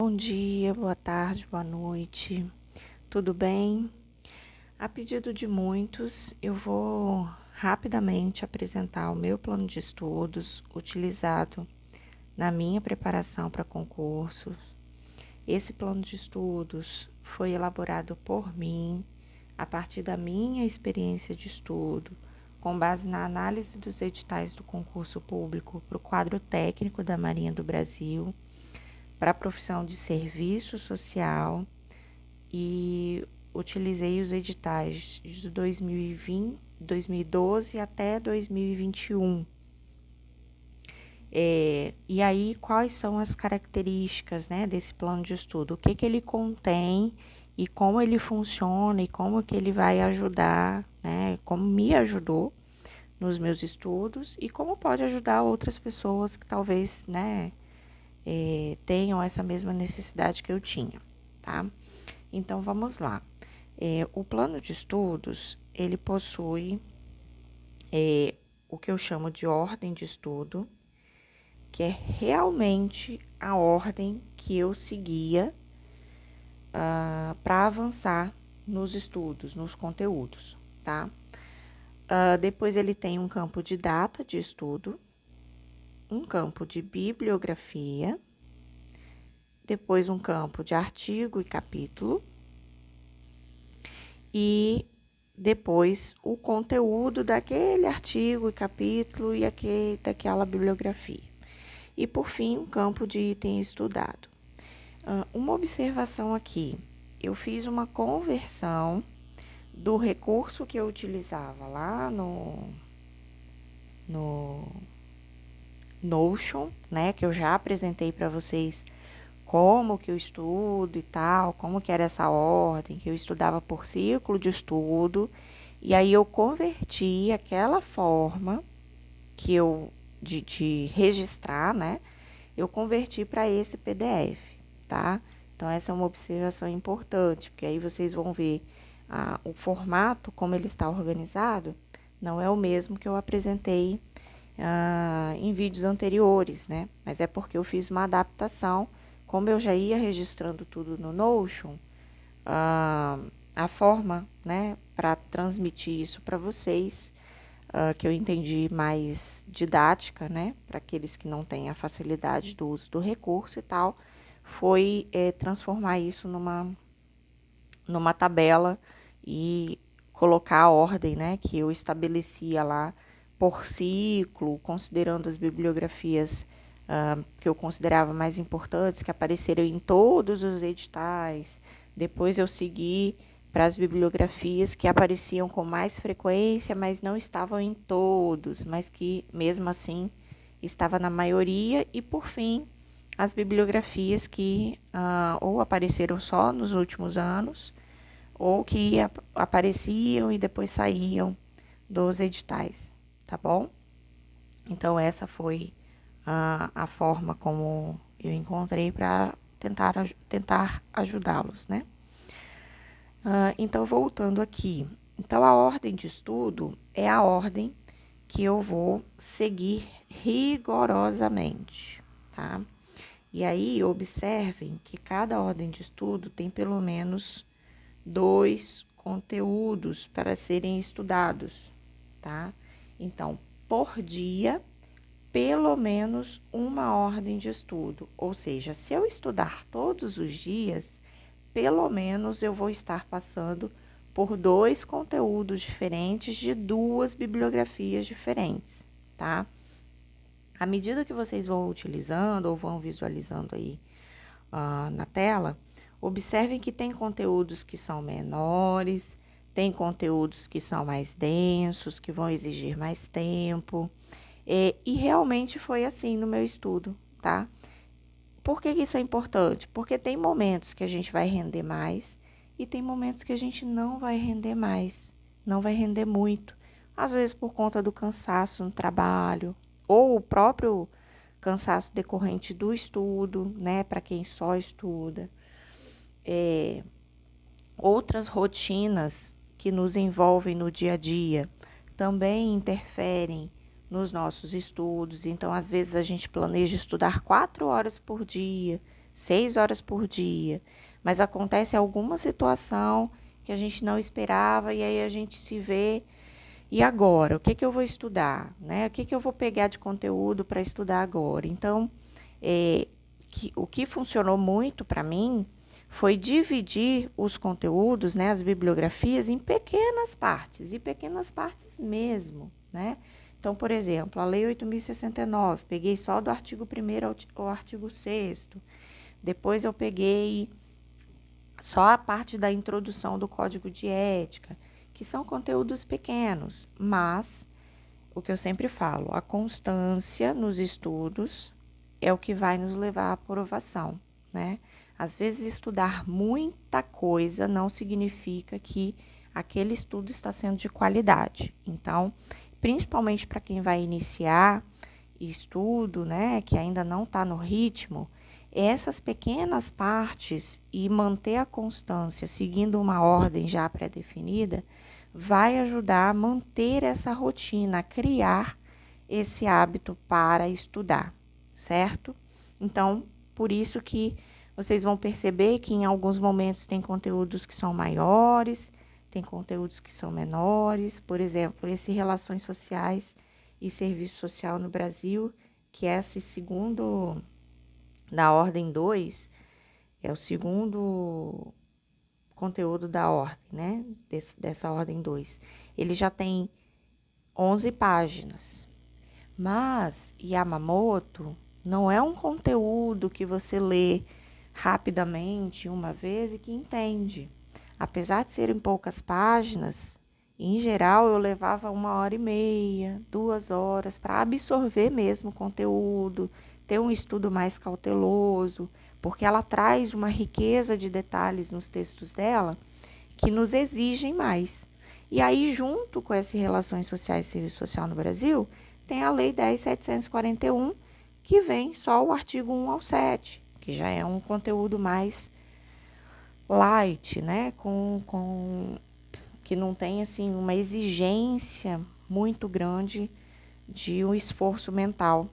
Bom dia, boa tarde, boa noite, tudo bem? A pedido de muitos, eu vou rapidamente apresentar o meu plano de estudos utilizado na minha preparação para concursos. Esse plano de estudos foi elaborado por mim, a partir da minha experiência de estudo, com base na análise dos editais do concurso público para o quadro técnico da Marinha do Brasil, para a profissão de serviço social, e utilizei os editais de 2020, 2012 até 2021. E aí, quais são as características, né, desse plano de estudo? O que ele contém e como ele funciona e como que ele vai ajudar, né, como me ajudou nos meus estudos e como pode ajudar outras pessoas que talvez, né, tenham essa mesma necessidade que eu tinha, tá? Então, vamos lá. O plano de estudos, ele possui o que eu chamo de ordem de estudo, que é realmente a ordem que eu seguia para avançar nos estudos, nos conteúdos, tá? Depois ele tem um campo de data de estudo, um campo de bibliografia, depois um campo de artigo e capítulo, e depois o conteúdo daquele artigo e capítulo e daquela bibliografia. E, por fim, um campo de item estudado. Uma observação aqui. Eu fiz uma conversão do recurso que eu utilizava lá no Notion, né, que eu já apresentei para vocês como que eu estudo e tal, como que era essa ordem, que eu estudava por ciclo de estudo, e aí eu converti aquela forma que eu de registrar, né? Eu converti para esse PDF, tá? Então essa é uma observação importante, porque aí vocês vão ver o formato, como ele está organizado, não é o mesmo que eu apresentei em vídeos anteriores, né? Mas é porque eu fiz uma adaptação. Como eu já ia registrando tudo no Notion, a forma, né, para transmitir isso para vocês, que eu entendi mais didática, né, para aqueles que não têm a facilidade do uso do recurso e tal, foi transformar isso numa tabela e colocar a ordem, né, que eu estabelecia lá por ciclo, considerando as bibliografias que eu considerava mais importantes, que apareceram em todos os editais. Depois eu segui para as bibliografias que apareciam com mais frequência, mas não estavam em todos, mas que mesmo assim estava na maioria. E por fim, as bibliografias que ou apareceram só nos últimos anos, ou que apareciam e depois saíam dos editais, tá bom? Então, essa foi a forma como eu encontrei para tentar ajudá-los, né? Então, voltando aqui. Então, a ordem de estudo é a ordem que eu vou seguir rigorosamente, tá? E aí, observem que cada ordem de estudo tem pelo menos 2 conteúdos para serem estudados, tá? Então, por dia, pelo menos uma ordem de estudo. Ou seja, se eu estudar todos os dias, pelo menos eu vou estar passando por 2 conteúdos diferentes de 2 bibliografias diferentes, tá? À medida que vocês vão utilizando ou vão visualizando aí na tela, observem que tem conteúdos que são menores, tem conteúdos que são mais densos, que vão exigir mais tempo. E realmente foi assim no meu estudo, tá? Por que isso é importante? Porque tem momentos que a gente vai render mais e tem momentos que a gente não vai render mais, não vai render muito. Às vezes por conta do cansaço no trabalho ou o próprio cansaço decorrente do estudo, né, para quem só estuda. Outras rotinas que nos envolvem no dia a dia também interferem nos nossos estudos. Então, às vezes, a gente planeja estudar 4 horas por dia, 6 horas por dia, mas acontece alguma situação que a gente não esperava e aí a gente se vê, e agora? O que que eu vou estudar, né? O que que eu vou pegar de conteúdo para estudar agora? Então, o que funcionou muito para mim foi dividir os conteúdos, né, as bibliografias, em pequenas partes, e pequenas partes mesmo, né? Então, por exemplo, a Lei 8.069, peguei só do artigo 1º ao artigo 6º. Depois eu peguei só a parte da introdução do Código de Ética, que são conteúdos pequenos, mas o que eu sempre falo, a constância nos estudos é o que vai nos levar à aprovação, né? Às vezes estudar muita coisa não significa que aquele estudo está sendo de qualidade. Então, principalmente para quem vai iniciar estudo, né, que ainda não está no ritmo, essas pequenas partes e manter a constância seguindo uma ordem já pré-definida vai ajudar a manter essa rotina, a criar esse hábito para estudar, certo? Então, por isso que vocês vão perceber que em alguns momentos tem conteúdos que são maiores, tem conteúdos que são menores. Por exemplo, esse Relações Sociais e Serviço Social no Brasil, que é esse segundo, da ordem 2, é o segundo conteúdo da ordem, né? Dessa ordem 2. Ele já tem 11 páginas. Mas Yamamoto não é um conteúdo que você lê rapidamente uma vez e que entende. Apesar de serem poucas páginas, em geral eu levava 1h30, 2 horas para absorver mesmo o conteúdo, ter um estudo mais cauteloso, porque ela traz uma riqueza de detalhes nos textos dela que nos exigem mais. E aí, junto com esse Relações Sociais e Serviço Social no Brasil, tem a Lei 10.741, que vem só o artigo 1 ao 7, que já é um conteúdo mais light, né? Que não tem assim uma exigência muito grande de um esforço mental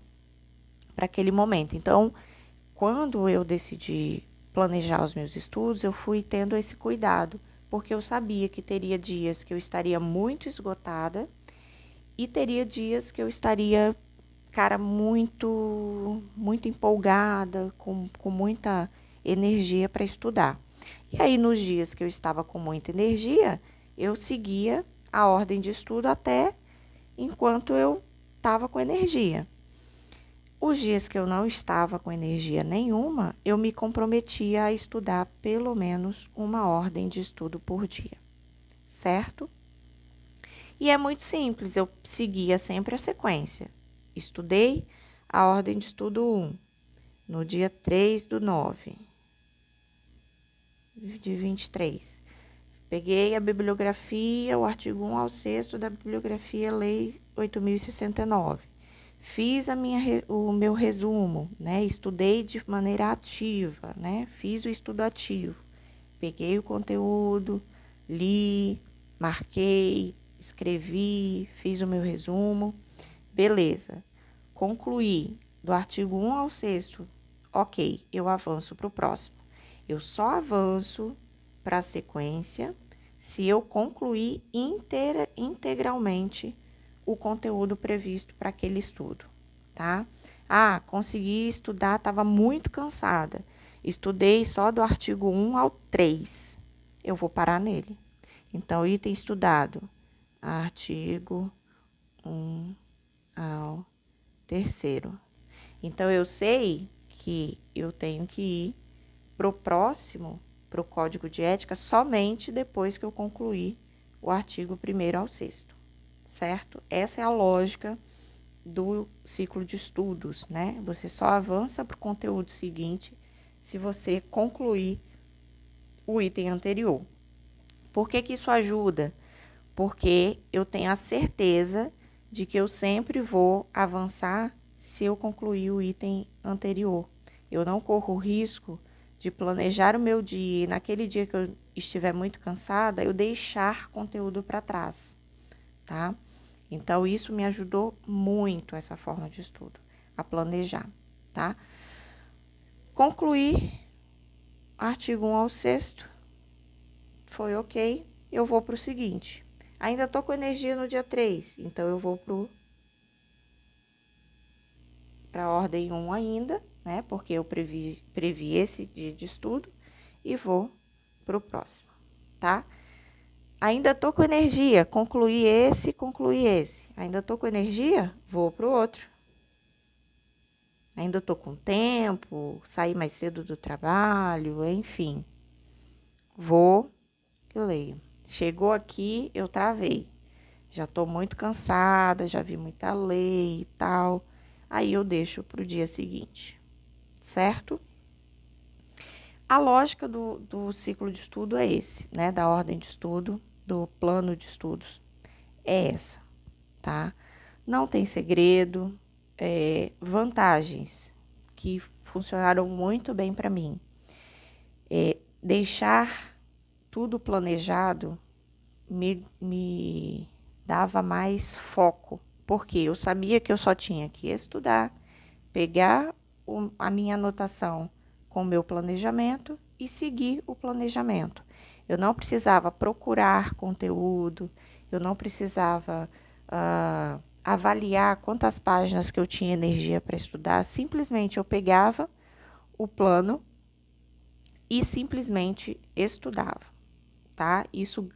para aquele momento. Então, quando eu decidi planejar os meus estudos, eu fui tendo esse cuidado, porque eu sabia que teria dias que eu estaria muito esgotada e teria dias que eu estaria, cara, muito empolgada, com muita energia para estudar. E aí, nos dias que eu estava com muita energia, eu seguia a ordem de estudo até enquanto eu estava com energia. Os dias que eu não estava com energia nenhuma, eu me comprometia a estudar pelo menos uma ordem de estudo por dia, certo? E é muito simples, eu seguia sempre a sequência. Estudei a ordem de estudo 1, no dia 3/9 de 23. Peguei a bibliografia, o artigo 1 ao 6º da bibliografia Lei 8.069. Fiz o meu resumo, né? Estudei de maneira ativa, né? Fiz o estudo ativo. Peguei o conteúdo, li, marquei, escrevi, fiz o meu resumo. Beleza. Concluí do artigo 1 ao 6º. Ok, eu avanço para o próximo. Eu só avanço para a sequência se eu concluir integralmente o conteúdo previsto para aquele estudo, tá? Ah, consegui estudar, estava muito cansada. Estudei só do artigo 1 ao 3. Eu vou parar nele. Então, item estudado, artigo 1 ao 3º. Então, eu sei que eu tenho que ir para o próximo, para o Código de Ética, somente depois que eu concluir o artigo 1º ao 6º. Certo? Essa é a lógica do ciclo de estudos, né? Você só avança para o conteúdo seguinte se você concluir o item anterior. Por que que isso ajuda? Porque eu tenho a certeza de que eu sempre vou avançar se eu concluir o item anterior. Eu não corro o risco de planejar o meu dia e naquele dia que eu estiver muito cansada, eu deixar conteúdo para trás, tá? Então, isso me ajudou muito, essa forma de estudo, a planejar, tá? Concluí artigo 1 ao 6º, foi ok, eu vou para o seguinte. Ainda estou com energia no dia 3, então eu vou para a ordem 1 ainda, né? Porque eu previ esse dia de estudo e vou para o próximo, tá? Ainda estou com energia, concluí esse. Ainda estou com energia, vou para o outro. Ainda estou com tempo, saí mais cedo do trabalho, enfim. Vou e leio. Chegou aqui, eu travei. Já estou muito cansada, já vi muita lei e tal. Aí eu deixo para o dia seguinte, certo? A lógica do ciclo de estudo é esse, né? Da ordem de estudo, do plano de estudos. É essa, tá? Não tem segredo. Vantagens que funcionaram muito bem para mim. Deixar tudo planejado me dava mais foco, porque eu sabia que eu só tinha que estudar, pegar a minha anotação com o meu planejamento e seguir o planejamento. Eu não precisava procurar conteúdo, eu não precisava avaliar quantas páginas que eu tinha energia para estudar, simplesmente eu pegava o plano e simplesmente estudava, tá? Isso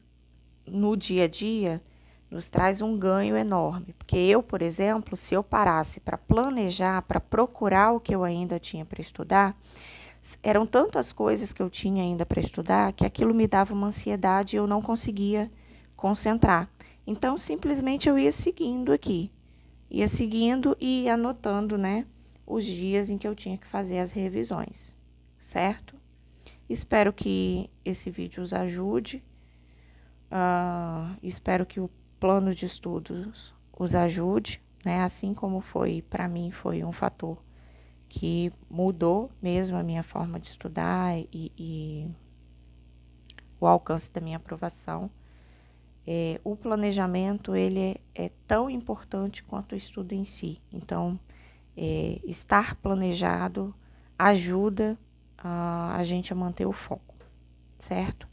no dia a dia nos traz um ganho enorme, porque eu, por exemplo, se eu parasse para planejar, para procurar o que eu ainda tinha para estudar, eram tantas coisas que eu tinha ainda para estudar que aquilo me dava uma ansiedade e eu não conseguia concentrar. Então, simplesmente eu ia seguindo aqui, ia seguindo e anotando, né, os dias em que eu tinha que fazer as revisões, certo? Espero que esse vídeo os ajude. Espero que o plano de estudos os ajude, né? Assim como foi para mim, foi um fator que mudou mesmo a minha forma de estudar e o alcance da minha aprovação. O planejamento, ele é tão importante quanto o estudo em si. Então, estar planejado ajuda a gente a manter o foco, certo?